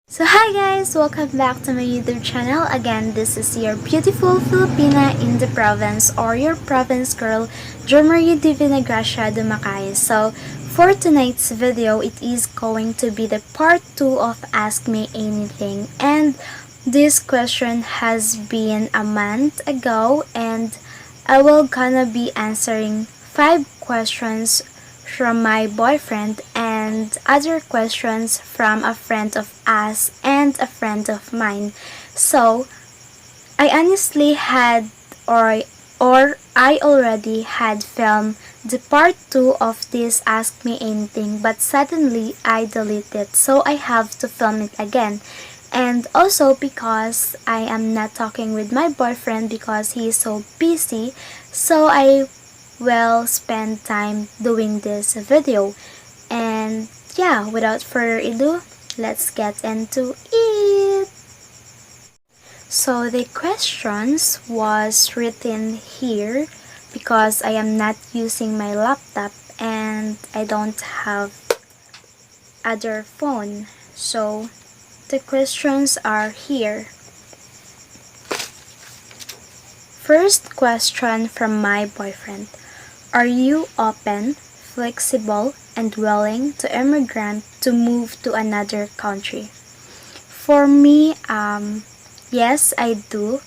So hi guys! Welcome back to my YouTube channel. Again, this is your beautiful Filipina in the province or your province girl, Jermarie Divina Gracia Dumakay. So for tonight's video, it is going to be the part 2 of Ask Me Anything. And this question has been a month ago and I will gonna be answering 5 questions from my boyfriend and other questions from a friend of us and a friend of mine. So, I honestly had or I already had filmed the part 2 of this Ask Me Anything, but suddenly I deleted it, so I have to film it again. And also because I am not talking with my boyfriend because he is so busy, so I will spend time doing this video. And yeah, without further ado, let's get into it. So the questions was written here because I am not using my laptop and I don't have other phone. So the questions are here. First question from my boyfriend. Are you open, flexible, and willing to immigrant to move to another country? For me, yes, I do.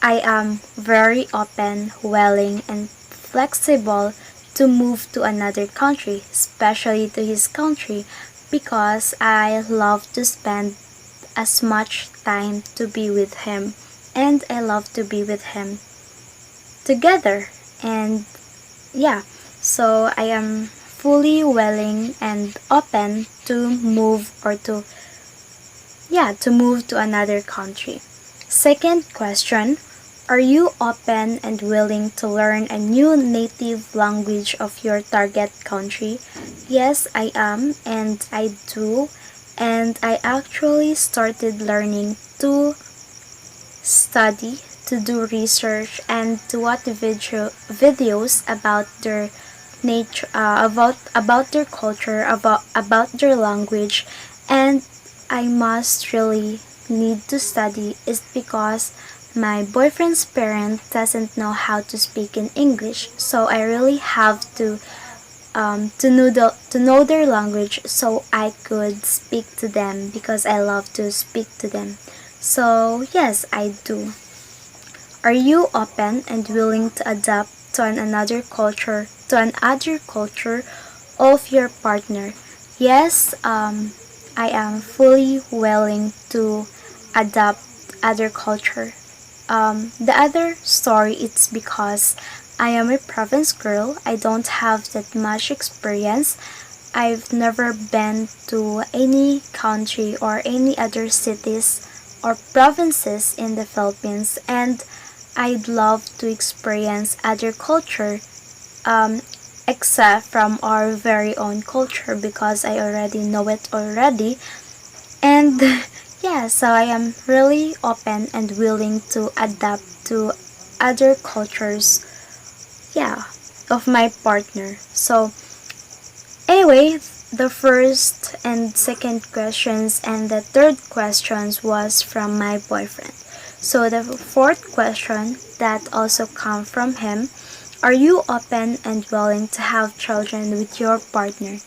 I am very open, willing, and flexible to move to another country, especially to his country, because I love to spend as much time to be with him, and I love to be with him together. And yeah, so I am fully willing and open to move or to move to another country. Second question, are you open and willing to learn a new native language of your target country? Yes, I am and I do, and I actually started learning to study, to do research, and to watch videos about their nature, about their culture, about their language. And I must really need to study is because my boyfriend's parent doesn't know how to speak in English, so I really have to know their language so I could speak to them because I love to speak to them. So yes, I do. Are you open and willing to adapt to another culture of your partner? Yes, I am fully willing to adapt other culture. The other story it's because I am a province girl. I don't have that much experience. I've never been to any country or any other cities or provinces in the Philippines, and I'd love to experience other culture um, except from our very own culture because I already know it already. And yeah, so I am really open and willing to adapt to other cultures, yeah, of my partner. So anyway, the first and second questions and the third questions was from my boyfriend. So the fourth question that also come from him, are you open and willing to have children with your partner?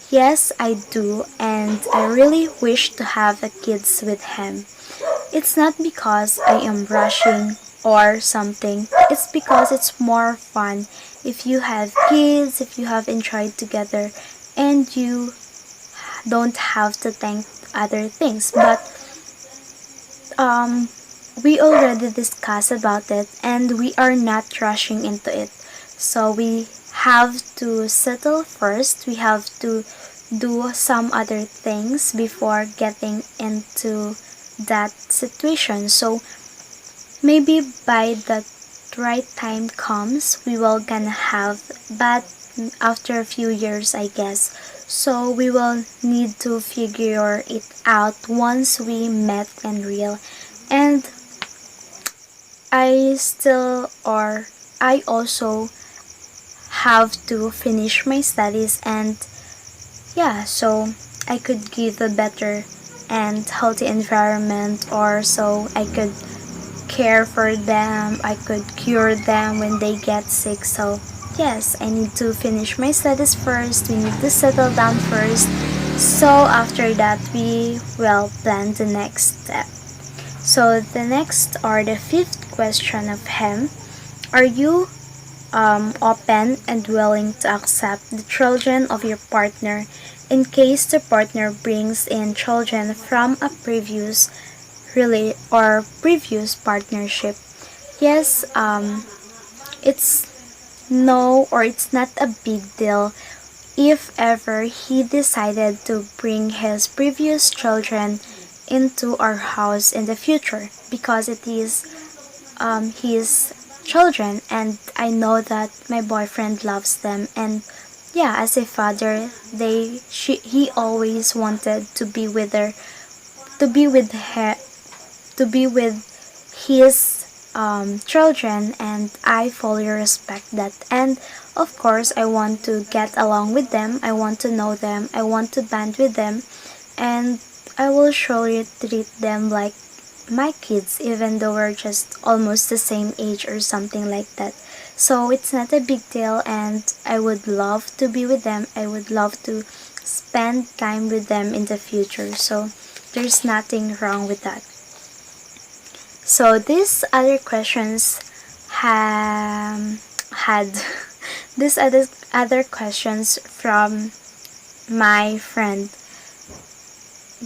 Yes, I do, and I really wish to have a kids with him. It's not because I am rushing or something. It's because it's more fun if you have kids, if you have enjoyed together, and you don't have to think other things. But um, we already discussed about it, and we are not rushing into it. So we have to settle first. We have to do some other things before getting into that situation. So maybe by the right time comes, we will gonna have, but after a few years, I guess. So we will need to figure it out once we met in real. And I still or I also have to finish my studies, and yeah, so I could give a better and healthy environment, or so I could care for them, I could cure them when they get sick. So yes, I need to finish my studies first. We need to settle down first. So after that, we will plan the next step. So the next, or the fifth question of him: are you open and willing to accept the children of your partner in case the partner brings in children from a previous or previous partnership? Yes, it's no, or it's not a big deal if ever he decided to bring his previous children into our house in the future, because it is his children, and I know that my boyfriend loves them. And yeah, as a father, he always wanted to be with her, to be with her, to be with his children, and I fully respect that. And of course, I want to get along with them, I want to know them, I want to band with them, and I will surely treat them like my kids, even though we're just almost the same age or something like that. So it's not a big deal, and I would love to be with them. I would love to spend time with them in the future. So there's nothing wrong with that. So these other questions had these other questions from my friend.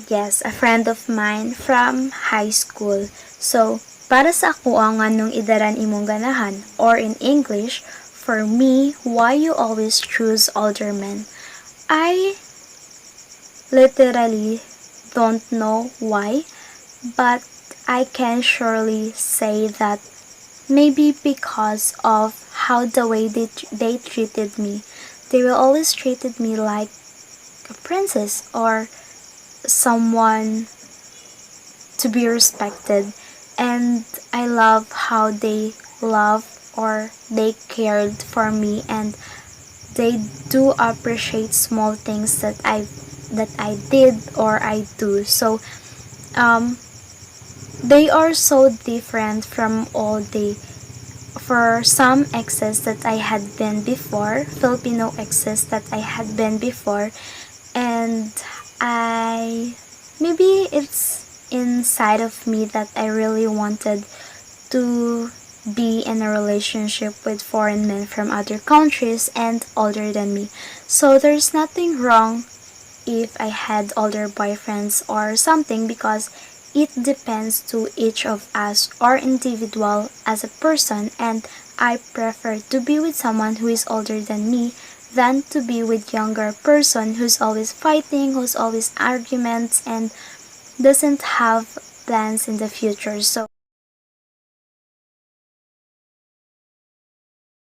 Yes, a friend of mine from high school. So, para sa ako ang anong idaran imong ganahan, or in English, for me, why you always choose older men? I literally don't know why, but I can surely say that maybe because of how the way they treated me. They will always treated me like a princess, or someone to be respected, and I love how they love, or they cared for me, and they do appreciate small things that I did or I do. So they are so different from all the for some exes that I had been before, Filipino exes that I had been before. And I maybe it's inside of me that I really wanted to be in a relationship with foreign men from other countries and older than me. So there's nothing wrong if I had older boyfriends or something, because it depends to each of us or individual as a person, and I prefer to be with someone who is older than me than to be with younger person who's always fighting, who's always arguments, and doesn't have plans in the future. So